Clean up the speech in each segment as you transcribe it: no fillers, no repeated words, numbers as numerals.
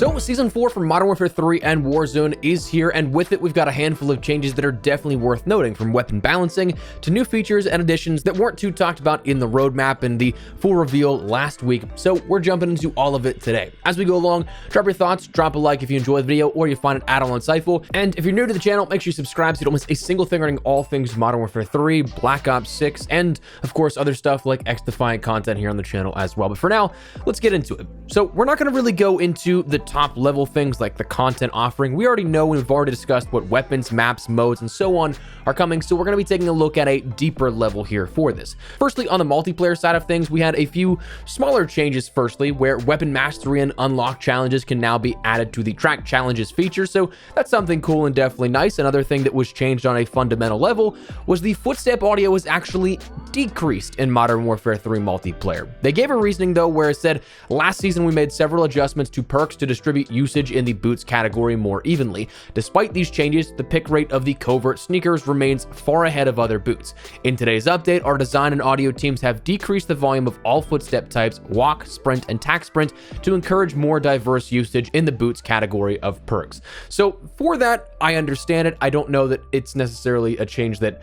So Season 4 for Modern Warfare 3 and Warzone is here, and with it we've got a handful of changes that are definitely worth noting, from weapon balancing to new features and additions that weren't too talked about in the roadmap and the full reveal last week. So we're jumping into all of it today. As we go along, drop your thoughts, drop a like if you enjoy the video or you find it at all insightful, and if you're new to the channel, make sure you subscribe so you don't miss a single thing regarding all things Modern Warfare 3, Black Ops 6, and of course other stuff like X-Defiant content here on the channel as well. But for now, let's get into it. So we're not going to really go into the top level things like the content offering. We already know, and we've already discussed what weapons, maps, modes, and so on are coming, so we're going to be taking a look at a deeper level here for this. Firstly, on the multiplayer side of things, we had a few smaller changes. Firstly, where weapon mastery and unlock challenges can now be added to the track challenges feature, so that's something cool and definitely nice. Another thing that was changed on a fundamental level was the footstep audio was actually decreased in Modern Warfare 3 multiplayer. They gave a reasoning though, where it said, last season we made several adjustments to perks to distribute usage in the boots category more evenly. Despite these changes, the pick rate of the covert sneakers remains far ahead of other boots. In today's update, our design and audio teams have decreased the volume of all footstep types, walk, sprint, and tack sprint, to encourage more diverse usage in the boots category of perks. So for that, I understand it. I don't know that it's necessarily a change that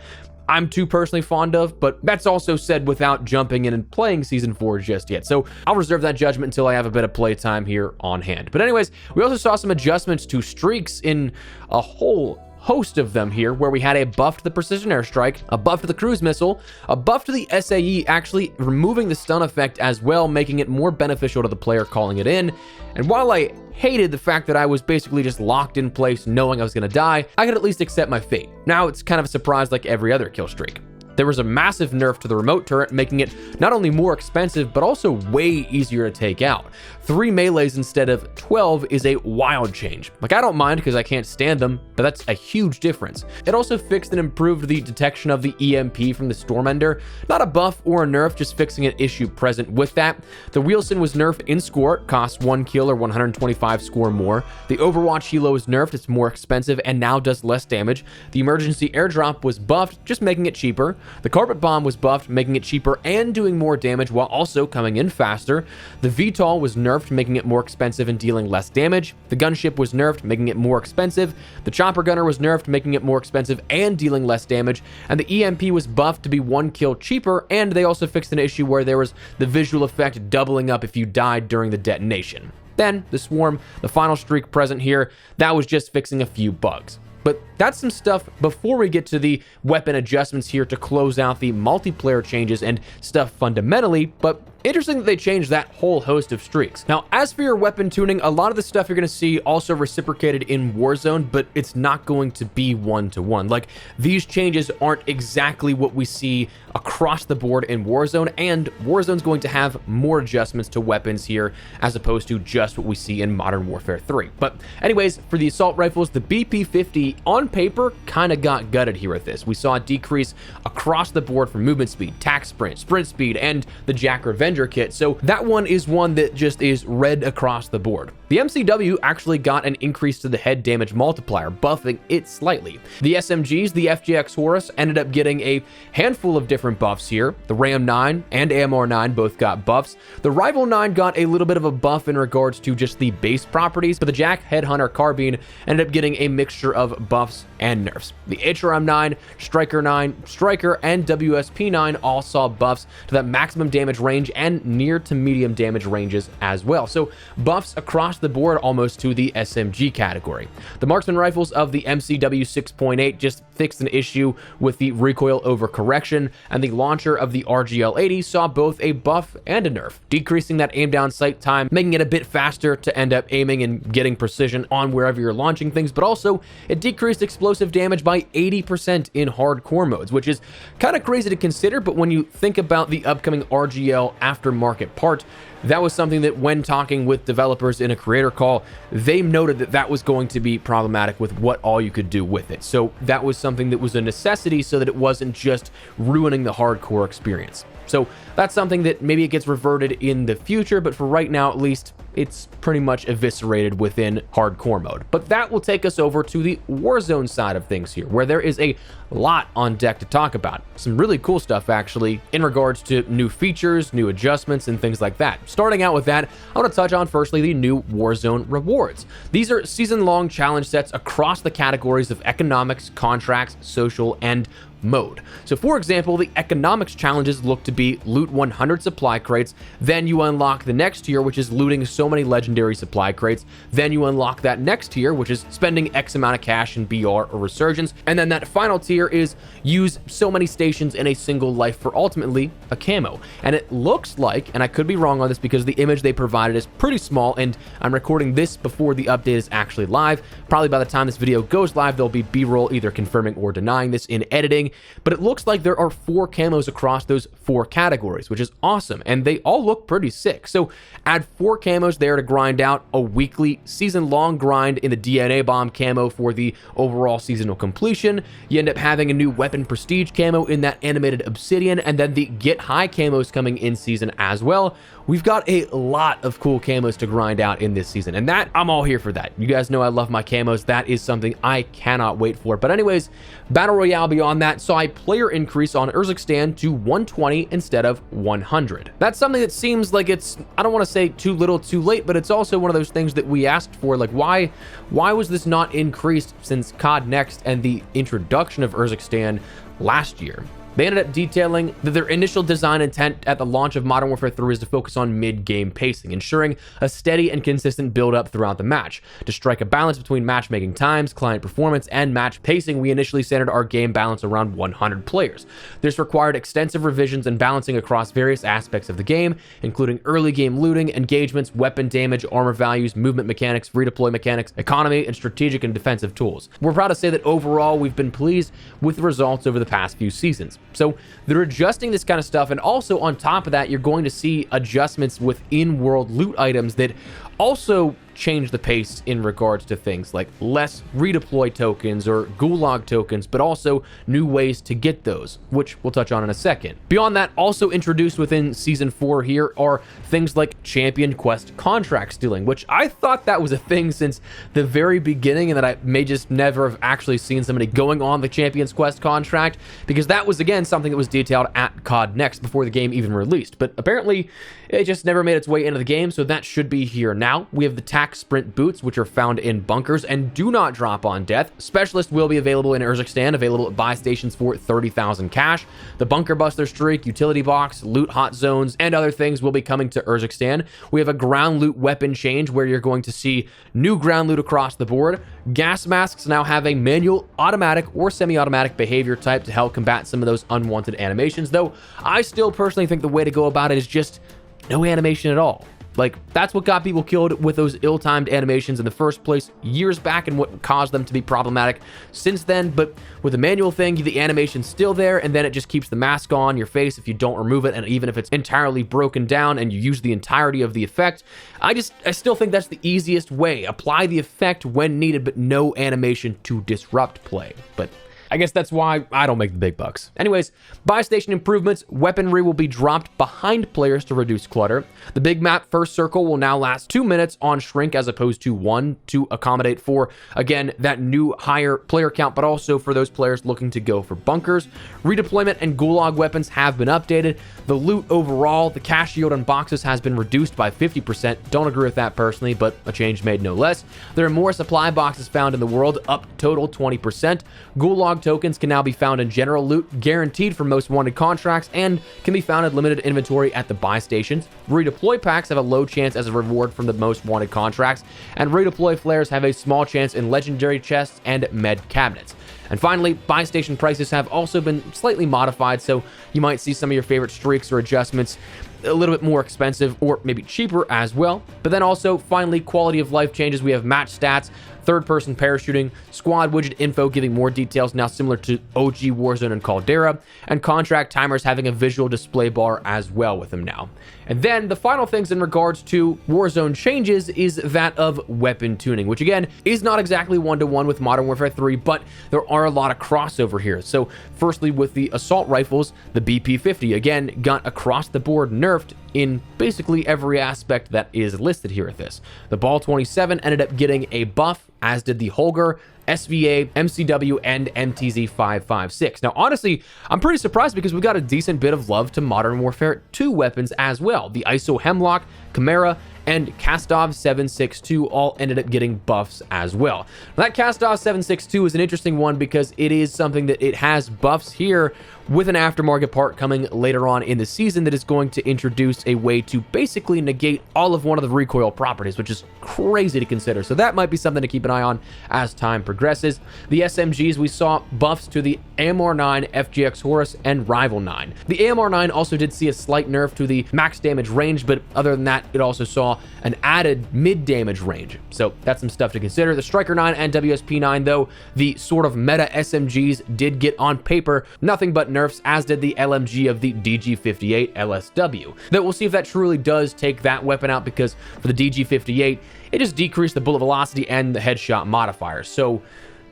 I'm too personally fond of, but that's also said without jumping in and playing Season 4 just yet. So I'll reserve that judgment until I have a bit of playtime here on hand. But anyways, we also saw some adjustments to streaks in a whole host of them here, where we had a buff to the precision airstrike, a buff to the cruise missile, a buff to the SAE, actually removing the stun effect as well, making it more beneficial to the player calling it in. And while I hated the fact that I was basically just locked in place knowing I was gonna die, I could at least accept my fate. Now it's kind of a surprise like every other kill streak. There was a massive nerf to the remote turret, making it not only more expensive, but also way easier to take out. 3 melees instead of 12 is a wild change. Like, I don't mind because I can't stand them, but that's a huge difference. It also fixed and improved the detection of the EMP from the Stormender. Not a buff or a nerf, just fixing an issue present with that. The Wheelson was nerfed in score, costs 1 kill or 125 score more. The Overwatch Helo was nerfed, it's more expensive and now does less damage. The emergency airdrop was buffed, just making it cheaper. The carpet bomb was buffed, making it cheaper and doing more damage while also coming in faster. The VTOL was nerfed, making it more expensive and dealing less damage. The gunship was nerfed, making it more expensive. The chopper gunner was nerfed, making it more expensive and dealing less damage. And the EMP was buffed to be 1 kill cheaper, and they also fixed an issue where there was the visual effect doubling up if you died during the detonation. Then the swarm, the final streak present here, that was just fixing a few bugs. But that's some stuff before we get to the weapon adjustments here to close out the multiplayer changes and stuff fundamentally, but interesting that they changed that whole host of streaks. Now, as for your weapon tuning, a lot of the stuff you're going to see also reciprocated in Warzone, but it's not going to be one-to-one. Like, these changes aren't exactly what we see across the board in Warzone, and Warzone's going to have more adjustments to weapons here as opposed to just what we see in Modern Warfare 3. But anyways, for the assault rifles, the BP-50 on paper kind of got gutted here with this. We saw a decrease across the board for movement speed, tack sprint, sprint speed, and the Jack Revenger kit. So that one is one that just is red across the board. The MCW actually got an increase to the head damage multiplier, buffing it slightly. The SMGs, the FGX Horus, ended up getting a handful of different buffs here. The Ram 9 and AMR 9 both got buffs. The Rival 9 got a little bit of a buff in regards to just the base properties, but the Jack Headhunter Carbine ended up getting a mixture of buffs and nerfs. The HRM 9, Striker 9, Striker, and WSP 9 all saw buffs to that maximum damage range and near to medium damage ranges as well. So buffs across the board almost to the SMG category. The marksman rifles of the MCW 6.8 just fixed an issue with the recoil overcorrection, and the launcher of the RGL 80 saw both a buff and a nerf, decreasing that aim down sight time, making it a bit faster to end up aiming and getting precision on wherever you're launching things, but also it decreased explosive damage by 80% in hardcore modes, which is kind of crazy to consider, but when you think about the upcoming RGL aftermarket part, that was something that when talking with developers in a creator call, they noted that that was going to be problematic with what all you could do with it. So that was something that was a necessity so that it wasn't just ruining the hardcore experience. So that's something that maybe it gets reverted in the future, but for right now at least, it's pretty much eviscerated within hardcore mode. But that will take us over to the Warzone side of things here, where there is a lot on deck to talk about. Some really cool stuff, actually, in regards to new features, new adjustments, and things like that. Starting out with that, I want to touch on firstly the new Warzone rewards. These are season-long challenge sets across the categories of economics, contracts, social, and mode. So for example, the economics challenges look to be loot 100 supply crates, then you unlock the next tier, which is looting so many legendary supply crates, then you unlock that next tier, which is spending X amount of cash in BR or Resurgence, and then that final tier is use so many stations in a single life for ultimately a camo. And it looks like, and I could be wrong on this because the image they provided is pretty small, and I'm recording this before the update is actually live. Probably by the time this video goes live, there'll be B-roll either confirming or denying this in editing. But it looks like there are 4 camos across those 4 categories, which is awesome, and they all look pretty sick. So add 4 camos there to grind out a weekly season-long grind in the DNA bomb camo for the overall seasonal completion. You end up having a new weapon prestige camo in that animated obsidian, and then the get high camos coming in season as well. We've got a lot of cool camos to grind out in this season, and that, I'm all here for that. You guys know I love my camos. That is something I cannot wait for. But anyways, Battle Royale beyond that saw a player increase on Urzikstan to 120 instead of 100. That's something that seems like it's, I don't want to say too little too late, but it's also one of those things that we asked for. Like, why was this not increased since COD Next and the introduction of Urzikstan last year? They ended up detailing that their initial design intent at the launch of Modern Warfare 3 is to focus on mid-game pacing, ensuring a steady and consistent build-up throughout the match. To strike a balance between matchmaking times, client performance, and match pacing, we initially centered our game balance around 100 players. This required extensive revisions and balancing across various aspects of the game, including early game looting, engagements, weapon damage, armor values, movement mechanics, redeploy mechanics, economy, and strategic and defensive tools. We're proud to say that overall, we've been pleased with the results over the past few seasons. So they're adjusting this kind of stuff, and also on top of that, you're going to see adjustments with in-world loot items that also change the pace in regards to things like less redeploy tokens or gulag tokens, but also new ways to get those, which we'll touch on in a second. Beyond that, also introduced within Season 4 here are things like Champion Quest contract stealing, which I thought that was a thing since the very beginning, and that I may just never have actually seen somebody going on the Champions Quest contract, because that was, again, something that was detailed at COD Next before the game even released. But apparently, it just never made its way into the game, so that should be here now. We have the TAC Sprint boots, which are found in bunkers and do not drop on death. Specialist will be available in Urzikstan, available at buy stations for 30,000 cash. The Bunker Buster Streak, Utility Box, Loot Hot Zones, and other things will be coming to Urzikstan. We have a ground loot weapon change where you're going to see new ground loot across the board. Gas masks now have a manual, automatic, or semi-automatic behavior type to help combat some of those unwanted animations, though I still personally think the way to go about it is just no animation at all. Like, that's what got people killed with those ill-timed animations in the first place years back, and what caused them to be problematic since then. But with the manual thing, the animation's still there, and then it just keeps the mask on your face if you don't remove it, and even if it's entirely broken down and you use the entirety of the effect, I still think that's the easiest way. Apply the effect when needed, but no animation to disrupt play. But I guess that's why I don't make the big bucks. Anyways, buy station improvements. Weaponry will be dropped behind players to reduce clutter. The big map first circle will now last 2 minutes on shrink as opposed to 1 to accommodate for, again, that new higher player count, but also for those players looking to go for bunkers. Redeployment and gulag weapons have been updated. The loot overall, the cash yield on boxes has been reduced by 50%. Don't agree with that personally, but a change made no less. There are more supply boxes found in the world, up total 20%. Gulag tokens can now be found in general loot, guaranteed for most wanted contracts, and can be found in limited inventory at the buy stations. Redeploy packs have a low chance as a reward from the most wanted contracts, and redeploy flares have a small chance in legendary chests and med cabinets. And finally, buy station prices have also been slightly modified, so you might see some of your favorite streaks or adjustments a little bit more expensive or maybe cheaper as well. But then also, finally, quality of life changes. We have match stats, third-person parachuting, squad widget info giving more details now similar to OG Warzone and Caldera, and contract timers having a visual display bar as well with them now. And then the final things in regards to Warzone changes is that of weapon tuning, which again is not exactly one-to-one with Modern Warfare 3, but there are a lot of crossover here. So firstly, with the assault rifles, the BP-50 again got across the board nerfed nerfed in basically every aspect that is listed here at this. The Ball 27 ended up getting a buff, as did the Holger, SVA, MCW, and MTZ 556. Now, honestly, I'm pretty surprised because we got a decent bit of love to Modern Warfare 2 weapons as well. The ISO Hemlock, Chimera, and Kastov 762 all ended up getting buffs as well. Now, that Kastov 762 is an interesting one because it is something that it has buffs here with an aftermarket part coming later on in the season that is going to introduce a way to basically negate all of one of the recoil properties, which is crazy to consider. So that might be something to keep an eye on as time progresses. The SMGs, we saw buffs to the AMR9, FGX Horus, and Rival 9. The AMR9 also did see a slight nerf to the max damage range, but other than that, it also saw an added mid damage range. So that's some stuff to consider. The Striker 9 and WSP9, though, the sort of meta SMGs did get on paper nothing but nerfs, as did the LMG of the DG58 LSW. Though we'll see if that truly does take that weapon out, because for the DG58, it just decreased the bullet velocity and the headshot modifier. So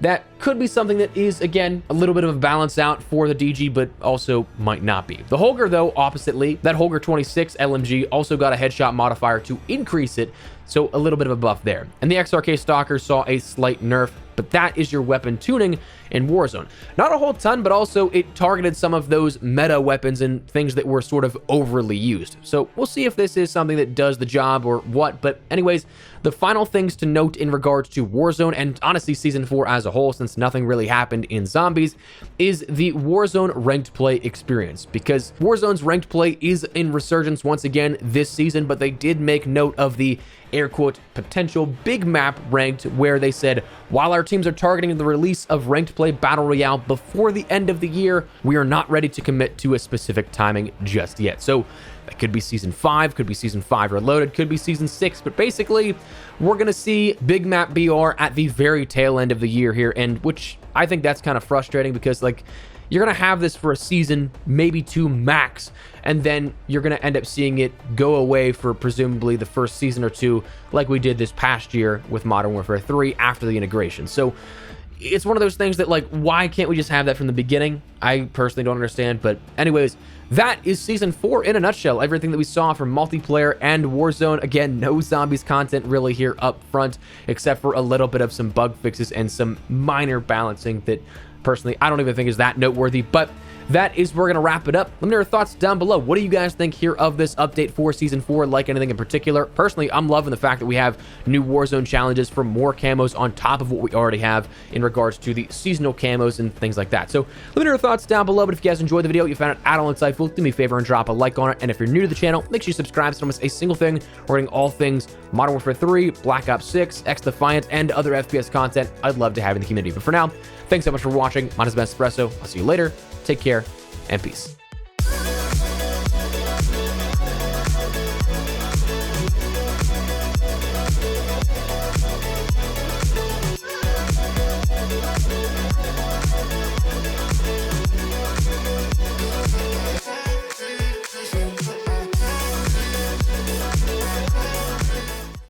that could be something that is, again, a little bit of a balance out for the DG, but also might not be. The Holger, though, oppositely, that Holger 26 LMG also got a headshot modifier to increase it, so a little bit of a buff there. And the XRK Stalker saw a slight nerf, but that is your weapon tuning in Warzone. Not a whole ton, but also it targeted some of those meta weapons and things that were sort of overly used. So we'll see if this is something that does the job or what. But anyways, the final things to note in regards to Warzone, and honestly Season 4 as a whole, since nothing really happened in Zombies, is the Warzone ranked play experience. Because Warzone's ranked play is in resurgence once again this season, but they did make note of the air quote potential big map ranked, where they said, while our teams are targeting the release of ranked play battle royale before the end of the year, we are not ready to commit to a specific timing just yet. So that could be Season 5, could be Season 5 Reloaded, could be Season 6, but basically we're going to see big map BR at the very tail end of the year here, and which I think that's kind of frustrating, because like, you're going to have this for a season, maybe 2 max, and then you're going to end up seeing it go away for presumably the first season or 2, like we did this past year with Modern Warfare 3 after the integration. So it's one of those things that, like, why can't we just have that from the beginning? I personally don't understand, but anyways, that is Season 4 in a nutshell. Everything that we saw from multiplayer and Warzone. Again, no Zombies content really here up front, except for a little bit of some bug fixes and some minor balancing that personally I don't even think is that noteworthy. But that is where we're going to wrap it up. Let me know your thoughts down below. What do you guys think here of this update for Season 4? Like anything in particular? Personally, I'm loving the fact that we have new Warzone challenges for more camos on top of what we already have in regards to the seasonal camos and things like that. So let me know your thoughts down below. But if you guys enjoyed the video, you found it at all insightful, do me a favor and drop a like on it. And if you're new to the channel, make sure you subscribe so you don't miss a single thing regarding all things Modern Warfare 3, Black Ops 6, X Defiant, and other FPS content I'd love to have in the community. But for now, thanks so much for watching. My name is Ben Espresso. I'll see you later. Take care and peace.